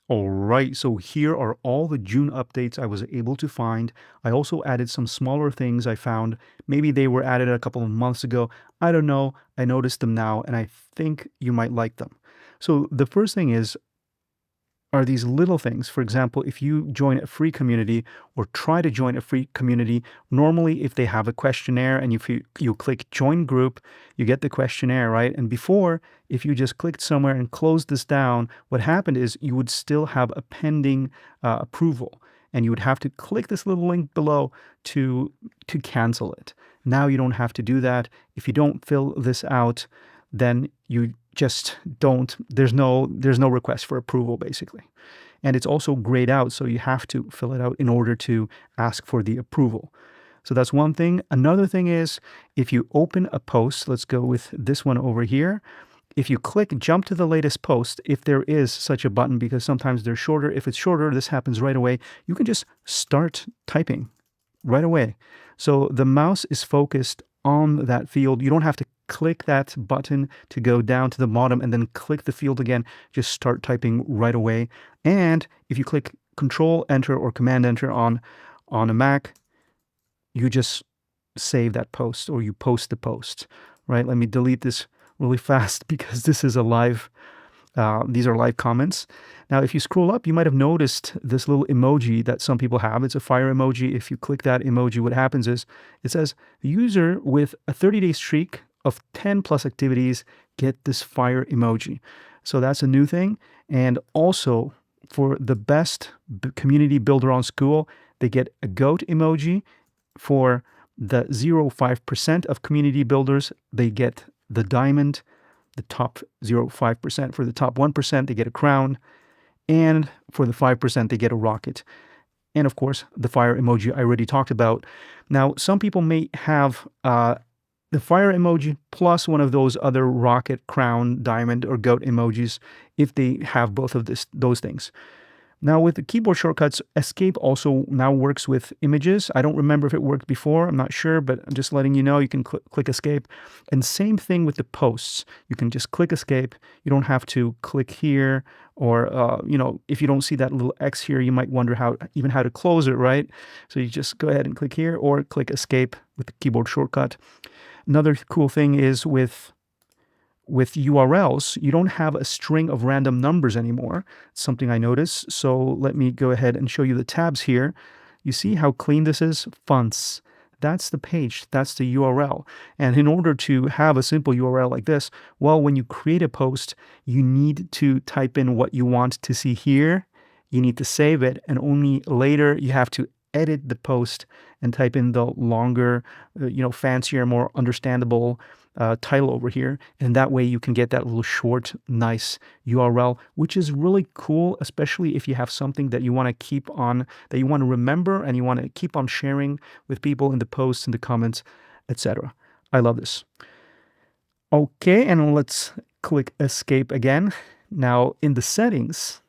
All right, so here are all the June updates I was able to find. I also added some smaller things I found. Maybe they were added a couple of months ago. I don't know. I noticed them now, and I think you might like them. So the first thing are these little things. For example, if you join a free community or try to join a free community, normally if they have a questionnaire and if you click join group, you get the questionnaire, right? And before, if you just clicked somewhere and closed this down, what happened is you would still have a pending approval. And you would have to click this little link below to cancel it. Now you don't have to do that. If you don't fill this out, then you just don't, there's no request for approval basically. And it's also grayed out, so you have to fill it out in order to ask for the approval. So that's one thing. Another thing is if you open a post, let's go with this one over here. If you click jump to the latest post, if there is such a button, because sometimes they're shorter, if it's shorter, this happens right away, you can just start typing right away. So the mouse is focused on that field. You don't have to click that button to go down to the bottom and then click the field again. Just start typing right away. And if you click Control Enter or Command Enter on a Mac, you just save that post or you post the post, right? Let me delete this really fast because this is a live, these are live comments. Now, if you scroll up, you might have noticed this little emoji that some people have. It's a fire emoji. If you click that emoji, what happens is it says, user with a 30-day streak of 10 plus activities get this fire emoji. So that's a new thing. And also for the best community builder on Skool, they get a goat emoji. For the 0.5% of community builders, they get the diamond. The top 0.5%. For the top 1%, they get a crown. And for the 5%, they get a rocket. And of course, the fire emoji I already talked about. Now, some people may have the fire emoji plus one of those other rocket, crown, diamond, or goat emojis if they have both of those things. Now with the keyboard shortcuts, escape also now works with images. I don't remember if it worked before, I'm not sure, but I'm just letting you know you can click escape. And same thing with the posts. You can just click escape. You don't have to click here or, if you don't see that little X here, you might wonder how to close it, right? So you just go ahead and click here or click escape with the keyboard shortcut. Another cool thing is with URLs, you don't have a string of random numbers anymore. It's something I noticed. So let me go ahead and show you the tabs here. You see how clean this is? Fonts. That's the page. That's the URL. And in order to have a simple URL like this, well, when you create a post, you need to type in what you want to see here. You need to save it, and only later you have to edit the post and type in the longer, fancier, more understandable title over here. And that way you can get that little short, nice URL, which is really cool, especially if you have something that you want to keep on, that you want to remember and you want to keep on sharing with people in the posts, in the comments, etc. I love this. Okay, and let's click escape again. Now in the settings,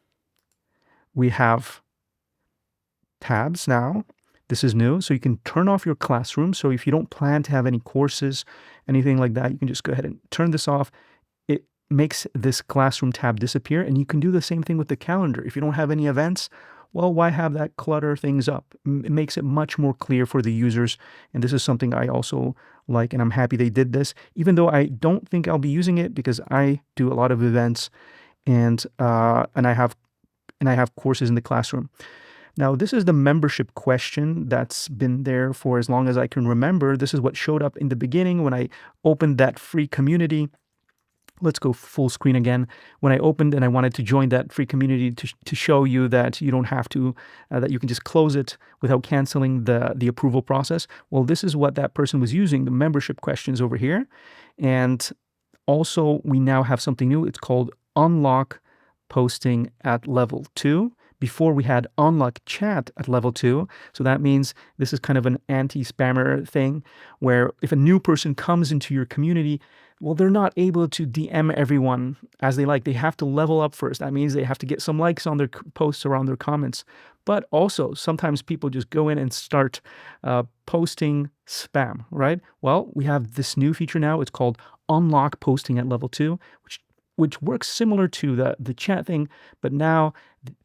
we have tabs now. This is new, so you can turn off your classroom. So if you don't plan to have any courses, anything like that, you can just go ahead and turn this off. It makes this classroom tab disappear, and you can do the same thing with the calendar. If you don't have any events, well, why have that clutter things up? It makes it much more clear for the users, and this is something I also like, and I'm happy they did this, even though I don't think I'll be using it because I do a lot of events, and I have courses in the classroom. Now, this is the membership question that's been there for as long as I can remember. This is what showed up in the beginning when I opened that free community. Let's go full screen again. When I opened and I wanted to join that free community to show you that you don't have to, that you can just close it without canceling the approval process. Well, this is what that person was using, the membership questions over here. And also, we now have something new. It's called unlock posting at level 2. Before we had unlock chat at level 2. So that means this is kind of an anti-spammer thing where if a new person comes into your community, well, they're not able to DM everyone as they like. They have to level up first. That means they have to get some likes on their posts or on their comments. But also, sometimes people just go in and start posting spam, right? Well, we have this new feature now. It's called unlock posting at level 2, which works similar to the chat thing, but now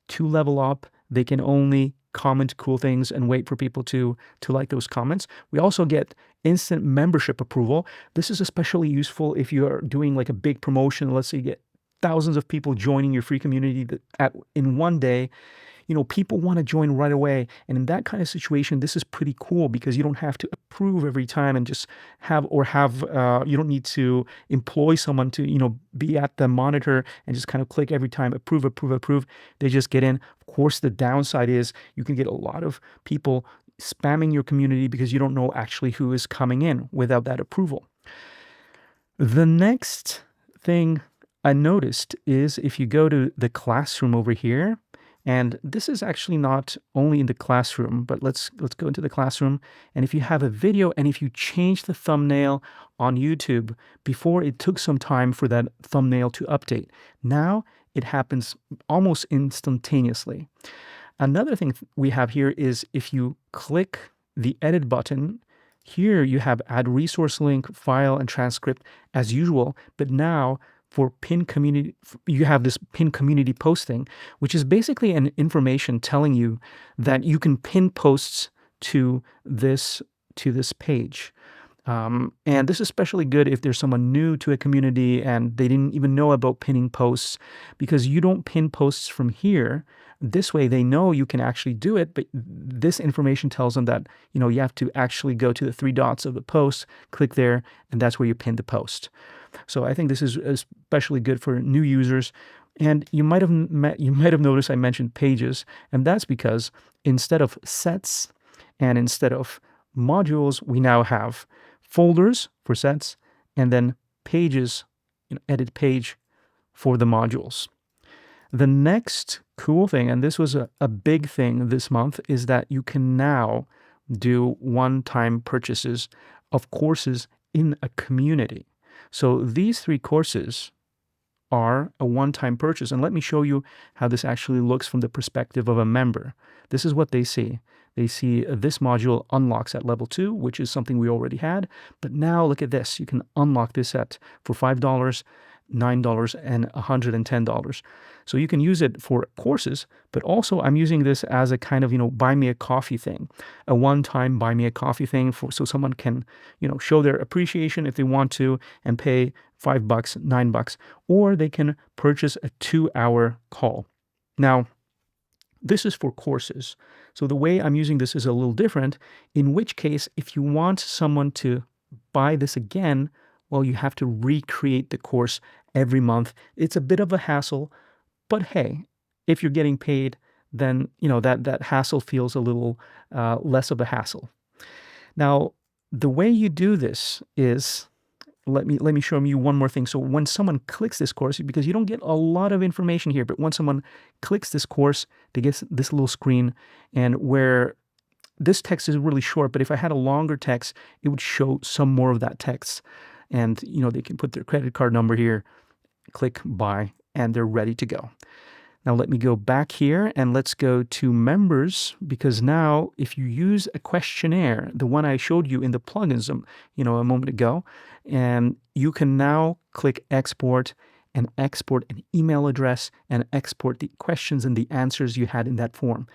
to level up, they can only comment cool things and wait for people to like those comments. We also get instant membership approval. This is especially useful if you're doing like a big promotion. Let's say you get thousands of people joining your free community in one day. People want to join right away. And in that kind of situation, this is pretty cool because you don't have to approve every time and just you don't need to employ someone to, be at the monitor and just kind of click every time, approve, approve, approve. They just get in. Of course, the downside is you can get a lot of people spamming your community because you don't know actually who is coming in without that approval. The next thing I noticed is if you go to the classroom over here, and this is actually not only in the classroom, but let's go into the classroom. And if you have a video and if you change the thumbnail on YouTube, before it took some time for that thumbnail to update. Now it happens almost instantaneously. Another thing we have here is if you click the edit button, here you have add resource link, file, and transcript as usual, but now for pin community, you have this pin community posting, which is basically an information telling you that you can pin posts to this page. And this is especially good if there's someone new to a community and they didn't even know about pinning posts, because you don't pin posts from here. This way they know you can actually do it, but this information tells them that, you have to actually go to the 3 dots of the post, click there, and that's where you pin the post. So I think this is especially good for new users. And you might have noticed I mentioned pages, and that's because instead of sets and instead of modules, we now have folders for sets and then pages, edit page for the modules. The next cool thing, and this was a big thing this month, is that you can now do one-time purchases of courses in a community. So these 3 courses are a one-time purchase. And let me show you how this actually looks from the perspective of a member. This is what they see. They see this module unlocks at level 2, which is something we already had. But now look at this. You can unlock this for $5, $9, and $110. So you can use it for courses, but also I'm using this as a kind of, buy me a coffee thing, a one-time buy me a coffee thing so someone can, show their appreciation if they want to and pay $5, $9, or they can purchase a 2-hour call. Now, this is for courses. So the way I'm using this is a little different, in which case, if you want someone to buy this again, well, you have to recreate the course every month. It's a bit of a hassle, but hey, if you're getting paid, then that hassle feels a little less of a hassle. Now, the way you do this is, let me show you one more thing. So when someone clicks this course, because you don't get a lot of information here, but when someone clicks this course, they get this little screen, and where this text is really short, but if I had a longer text, it would show some more of that text. And, they can put their credit card number here, click buy, and they're ready to go. Now let me go back here and let's go to members, because now if you use a questionnaire, the one I showed you in the plugins, a moment ago, and you can now click export and export an email address and export the questions and the answers you had in that form.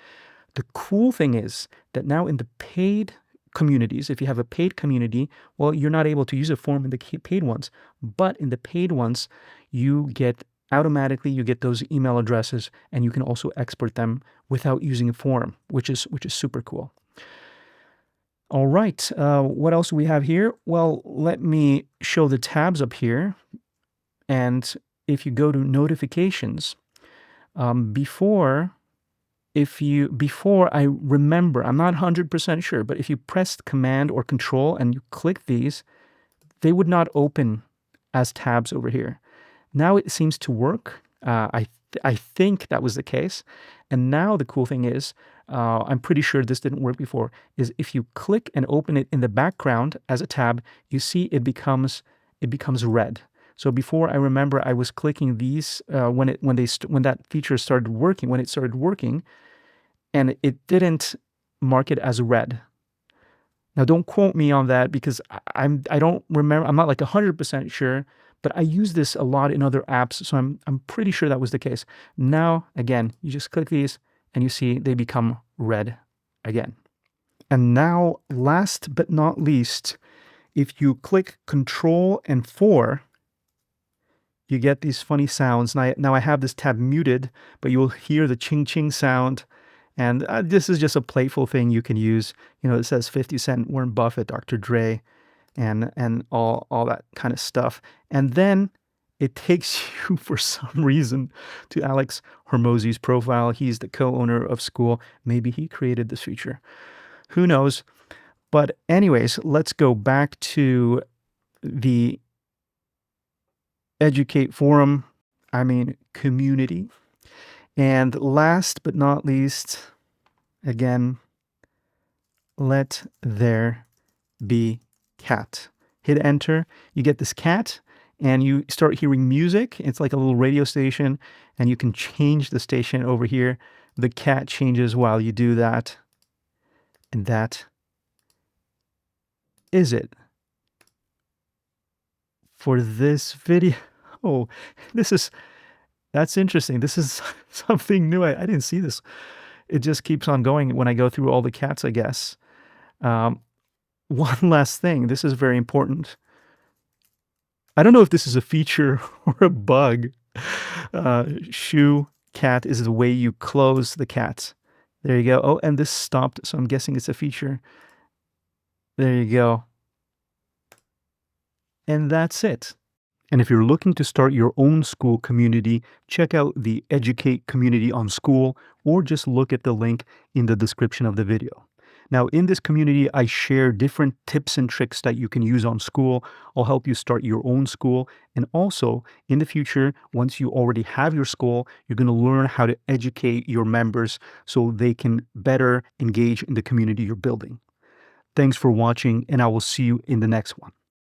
The cool thing is that now in the paid communities, if you have a paid community, well, you're not able to use a form in the paid ones, but in the paid ones, you get those email addresses, and you can also export them without using a form, which is super cool. All right, what else do we have here? Well, let me show the tabs up here. And if you go to notifications, before I remember, I'm not 100% sure, but if you pressed Command or Control and you click these, they would not open as tabs over here. Now it seems to work. I think that was the case. And now the cool thing is, I'm pretty sure this didn't work before, is if you click and open it in the background as a tab, you see it becomes red. So before, I remember I was clicking these when that feature started working, and it didn't mark it as red. Now don't quote me on that, because I don't remember. I'm not like 100% sure, but I use this a lot in other apps, so I'm pretty sure that was the case. Now, again, you just click these and you see they become red again. And now, last but not least, if you click Control and 4, you get these funny sounds. Now I have this tab muted, but you will hear the ching ching sound. And this is just a playful thing you can use. You know, it says 50 Cent, Warren Buffett, Dr. Dre, and all that kind of stuff. And then it takes you for some reason to Alex Hormozi's profile. He's the co-owner of Skool. Maybe he created this feature. Who knows? But anyways, let's go back to the Educate forum, community. And last but not least, again, let there be cat. Hit enter, you get this cat, and you start hearing music. It's like a little radio station, and you can change the station over here. The cat changes while you do that. And that is it for this video. Oh, that's interesting. This is something new. I didn't see this. It just keeps on going when I go through all the cats, I guess. One last thing. This is very important. I don't know if this is a feature or a bug. Shoe cat is the way you close the cat. There you go. Oh, and this stopped, so I'm guessing it's a feature. There you go. And that's it. And if you're looking to start your own Skool community, check out the Educate community on Skool, or just look at the link in the description of the video. Now, in this community, I share different tips and tricks that you can use on Skool. I'll help you start your own Skool. And also, in the future, once you already have your Skool, you're going to learn how to educate your members so they can better engage in the community you're building. Thanks for watching, and I will see you in the next one.